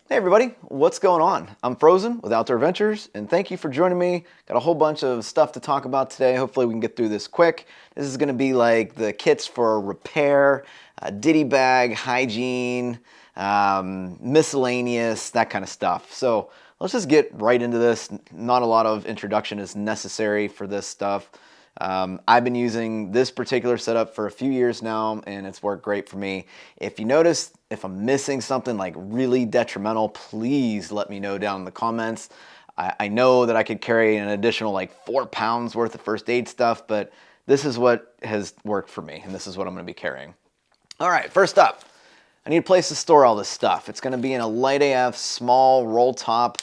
Hey everybody, what's going on? I'm Frozen with Outdoor Adventures, and thank you for joining me. Got a whole bunch of stuff to talk about today. Hopefully we can get through this quick. This is going to be like the kits for repair, ditty bag, hygiene, miscellaneous, that kind of stuff. So let's just get right into this. Not a lot of introduction is necessary for this stuff. I've been using this particular setup for a few years now, and it's worked great for me. If you notice, if I'm missing something like really detrimental, please let me know down in the comments. I know that I could carry an additional like 4 pounds worth of first aid stuff, but this is what has worked for me, and this is what I'm going to be carrying. All right, first up, I need a place to store all this stuff. It's going to be in a light AF small roll top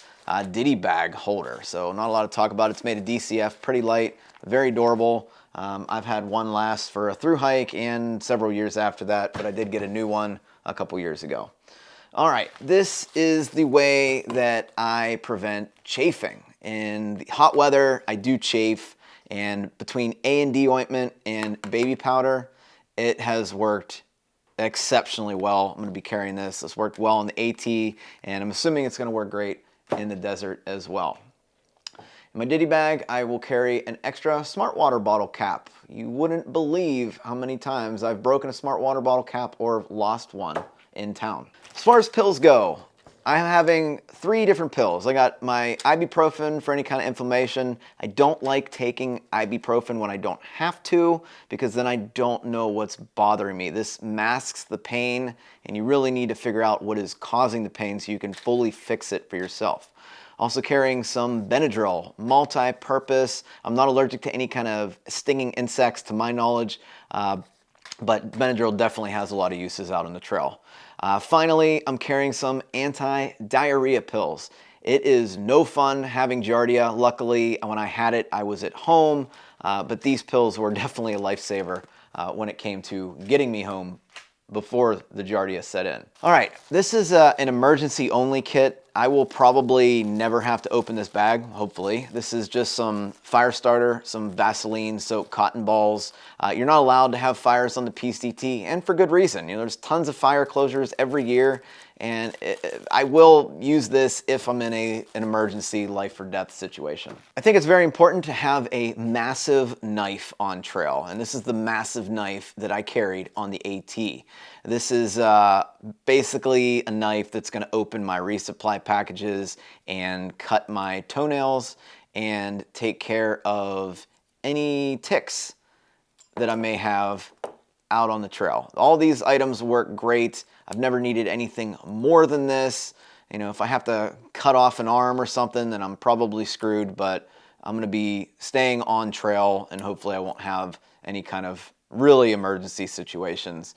ditty bag holder. So not a lot to talk about. It's made of DCF, pretty light, very durable. I've had one last for a through hike and several years after that, but I did get a new one a couple years ago. All right, this is the way that I prevent chafing. In the hot weather, I do chafe, and between A&D ointment and baby powder, it has worked exceptionally well. I'm going to be carrying this. This worked well in the AT, and I'm assuming it's going to work great in the desert as well. In my ditty bag, I will carry an extra smart water bottle cap. You wouldn't believe how many times I've broken a smart water bottle cap or lost one in town. As far as pills go, I'm having 3 different pills. I got my ibuprofen for any kind of inflammation. I don't like taking ibuprofen when I don't have to, because then I don't know what's bothering me. This masks the pain, and you really need to figure out what is causing the pain so you can fully fix it for yourself. Also carrying some Benadryl, multi-purpose. I'm not allergic to any kind of stinging insects to my knowledge, but Benadryl definitely has a lot of uses out on the trail. Finally, I'm carrying some anti-diarrhea pills. It is no fun having Giardia. Luckily, when I had it, I was at home, but these pills were definitely a lifesaver when it came to getting me home before the Giardia set in. All right, this is an emergency only kit. I will probably never have to open this bag, hopefully. This is just some fire starter, some Vaseline soaked cotton balls. You're not allowed to have fires on the PCT, and for good reason. You know, there's tons of fire closures every year, and I will use this if I'm in an emergency life or death situation. I think it's very important to have a massive knife on trail, and this is the massive knife that I carried on the AT. This is basically a knife that's going to open my resupply packages and cut my toenails and take care of any ticks that I may have out on the trail. All these items work great. I've never needed anything more than this. You know, if I have to cut off an arm or something, then I'm probably screwed, but I'm going to be staying on trail, and hopefully I won't have any kind of really emergency situations.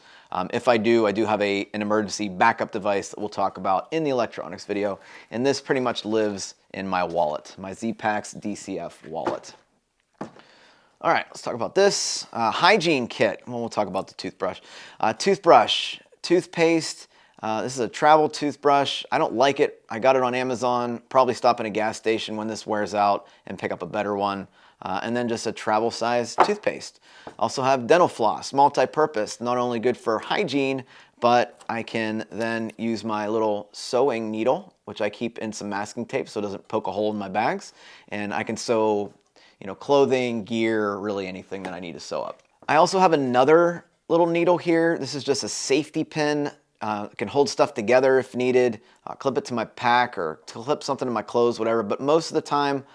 If I do have an emergency backup device that we'll talk about in the electronics video, and this pretty much lives in my wallet, my Z-Packs DCF wallet. All right, let's talk about this. Hygiene kit. Well, we'll talk about the toothbrush. Toothbrush Toothpaste. This is a travel toothbrush. I don't like it. I got it on Amazon. Probably stop in a gas station when this wears out and pick up a better one. And then just a travel size toothpaste. Also have dental floss, multi-purpose, not only good for hygiene, but I can then use my little sewing needle, which I keep in some masking tape so it doesn't poke a hole in my bags. And I can sew, you know, clothing, gear, really anything that I need to sew up. I also have another little needle here. This is just a safety pin. Can hold stuff together if needed, clip it to my pack or clip something to my clothes, whatever. But most of the time,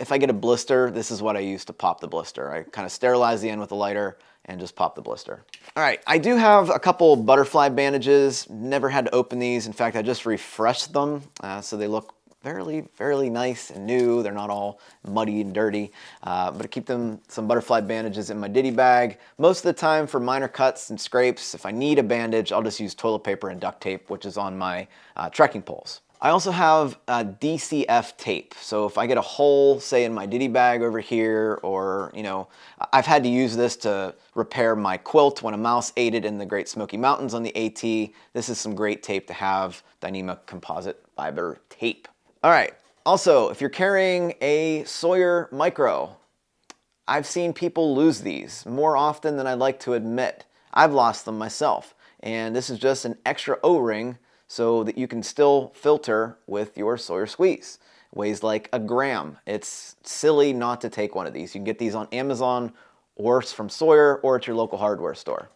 if I get a blister, this is what I use to pop the blister. I kind of sterilize the end with a lighter and just pop the blister. All right, I do have a couple butterfly bandages. Never had to open these. In fact, I just refreshed them, so they look fairly nice and new. They're not all muddy and dirty, but I keep some butterfly bandages in my ditty bag. Most of the time for minor cuts and scrapes, if I need a bandage, I'll just use toilet paper and duct tape, which is on my trekking poles. I also have DCF tape, so if I get a hole, say in my ditty bag over here, or, you know, I've had to use this to repair my quilt when a mouse ate it in the Great Smoky Mountains on the AT. This is some great tape to have, Dyneema composite fiber tape. All right, also, if you're carrying a Sawyer Micro, I've seen people lose these more often than I'd like to admit. I've lost them myself, and this is just an extra O-ring so that you can still filter with your Sawyer Squeeze. It weighs like a gram. It's silly not to take one of these. You can get these on Amazon or from Sawyer or at your local hardware store.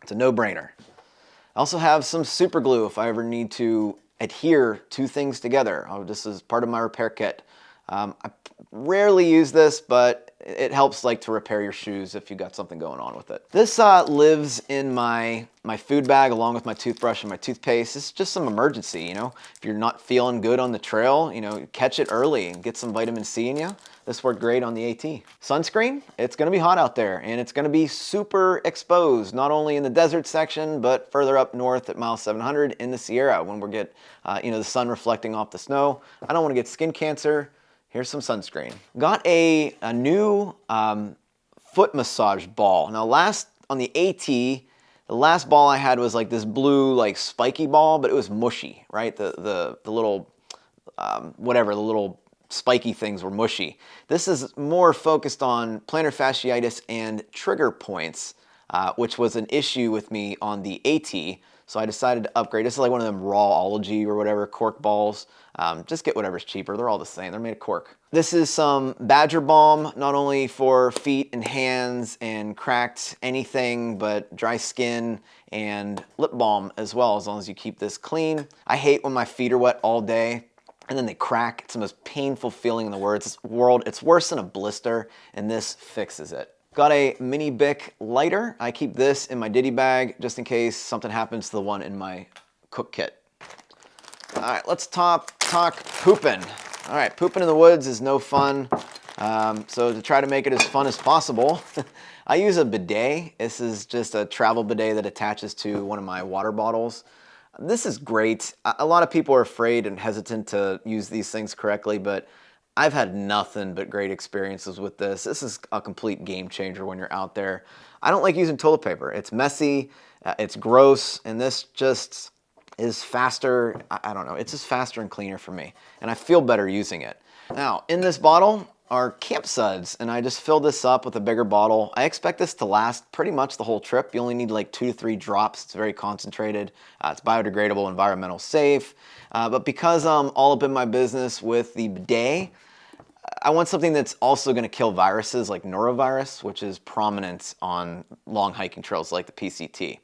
It's a no-brainer. I also have some super glue if I ever need to adhere two things together. This is part of my repair kit. I rarely use this, but it helps like to repair your shoes if you got something going on with it. This lives in my food bag along with my toothbrush and my toothpaste. It's just some emergency, you know. If you're not feeling good on the trail, you know, catch it early and get some vitamin C in you. This worked great on the AT. Sunscreen, it's gonna be hot out there and it's gonna be super exposed, not only in the desert section, but further up north at mile 700 in the Sierra when we get you know, the sun reflecting off the snow. I don't wanna get skin cancer. Here's some sunscreen. Got a new foot massage ball. Now on the AT, the last ball I had was like this blue, like spiky ball, but it was mushy, right? The little, whatever, the little spiky things were mushy. This is more focused on plantar fasciitis and trigger points, which was an issue with me on the AT. So I decided to upgrade. This is like one of them Rawology or whatever cork balls. Just get whatever's cheaper. They're all the same. They're made of cork. This is some Badger Balm, not only for feet and hands and cracked anything, but dry skin and lip balm as well, as long as you keep this clean. I hate when my feet are wet all day and then they crack. It's the most painful feeling in the world. It's worse than a blister, and this fixes it. Got a mini Bic lighter. I keep this in my Ditty bag just in case something happens to the one in my cook kit. All right, let's talk pooping. All right, pooping in the woods is no fun. So to try to make it as fun as possible, I use a bidet. This is just a travel bidet that attaches to one of my water bottles. This is great. A lot of people are afraid and hesitant to use these things correctly, but I've had nothing but great experiences with this. This is a complete game changer when you're out there. I don't like using toilet paper. It's messy, it's gross, and this just is faster. I don't know, it's just faster and cleaner for me, and I feel better using it. Now, in this bottle are camp suds, and I just filled this up with a bigger bottle. I expect this to last pretty much the whole trip. You only need like 2 to 3 drops. It's very concentrated. It's biodegradable, environmental safe. But because I'm all up in my business with the bidet, I want something that's also going to kill viruses like norovirus, which is prominent on long hiking trails like the PCT.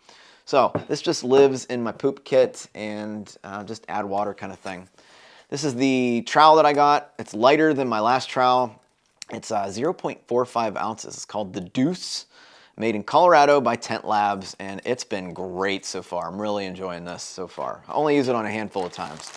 So this just lives in my poop kit and just add water kind of thing. This is the trowel that I got. It's lighter than my last trowel. It's 0.45 ounces. It's called the Deuce, made in Colorado by Tent Labs, and it's been great so far. I'm really enjoying this so far. I only use it on a handful of times.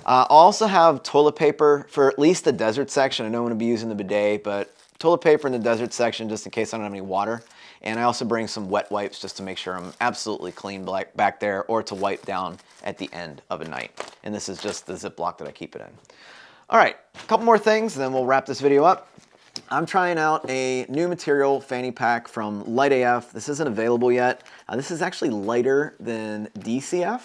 I also have toilet paper for at least the desert section. I know I'm going to be using the bidet, but toilet paper in the desert section just in case I don't have any water. And I also bring some wet wipes just to make sure I'm absolutely clean back there, or to wipe down at the end of a night. And this is just the Ziploc that I keep it in. All right, a couple more things, and then we'll wrap this video up. I'm trying out a new material fanny pack from Light AF. This isn't available yet. This is actually lighter than DCF.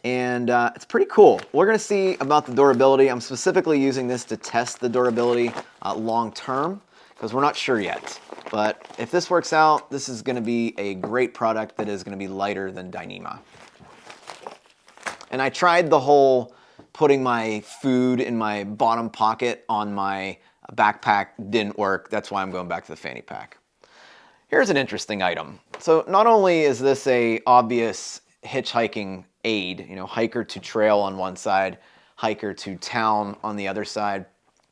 And it's pretty cool. We're gonna see about the durability. I'm specifically using this to test the durability long term, because we're not sure yet. But if this works out, this is gonna be a great product that is gonna be lighter than Dyneema. And I tried the whole putting my food in my bottom pocket on my backpack, didn't work. That's why I'm going back to the fanny pack. Here's an interesting item. So not only is this a obvious hitchhiking aid, you know, hiker to trail on one side, hiker to town on the other side.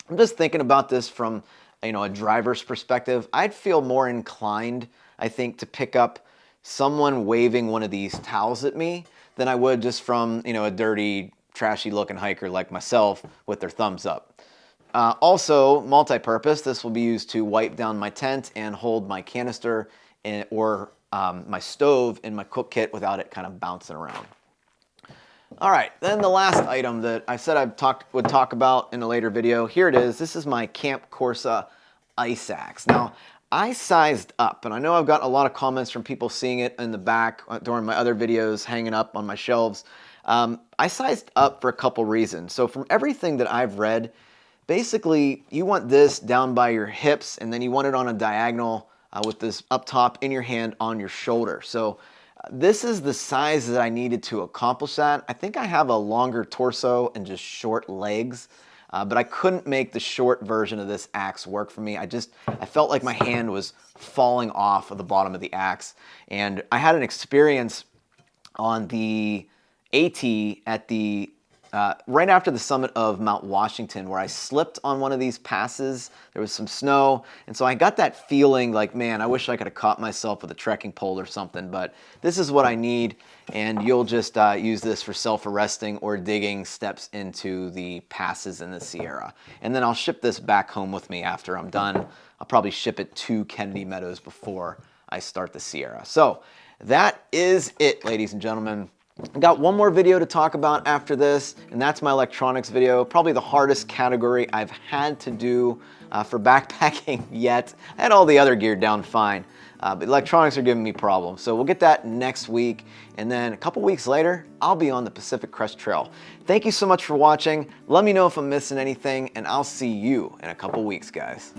I'm just thinking about this from, you know, a driver's perspective. I'd feel more inclined, I think, to pick up someone waving one of these towels at me than I would just from, you know, a dirty, trashy looking hiker like myself with their thumbs up. Also, multi-purpose. This will be used to wipe down my tent and hold my canister or my stove in my cook kit without it kind of bouncing around. All right, then the last item that I said I would talk about in a later video. Here it is. This is my Camp Corsa ice axe. Now, I sized up, and I know I've got a lot of comments from people seeing it in the back during my other videos hanging up on my shelves. I sized up for a couple reasons. So from everything that I've read, basically you want this down by your hips, and then you want it on a diagonal with this up top in your hand on your shoulder. So This is the size that I needed to accomplish that. I think I have a longer torso and just short legs, but I couldn't make the short version of this axe work for me. I felt like my hand was falling off of the bottom of the axe. And I had an experience on the AT at the right after the summit of Mount Washington, where I slipped on one of these passes. There was some snow, and so I got that feeling like, man, I wish I could have caught myself with a trekking pole or something, but this is what I need, and you'll just use this for self-arresting or digging steps into the passes in the Sierra. And then I'll ship this back home with me after I'm done. I'll probably ship it to Kennedy Meadows before I start the Sierra. So that is it, ladies and gentlemen. I got one more video to talk about after this, and that's my electronics video. Probably the hardest category I've had to do for backpacking yet. I had all the other gear down fine, but electronics are giving me problems. So we'll get that next week, and then a couple weeks later, I'll be on the Pacific Crest Trail. Thank you so much for watching. Let me know if I'm missing anything, and I'll see you in a couple weeks, guys.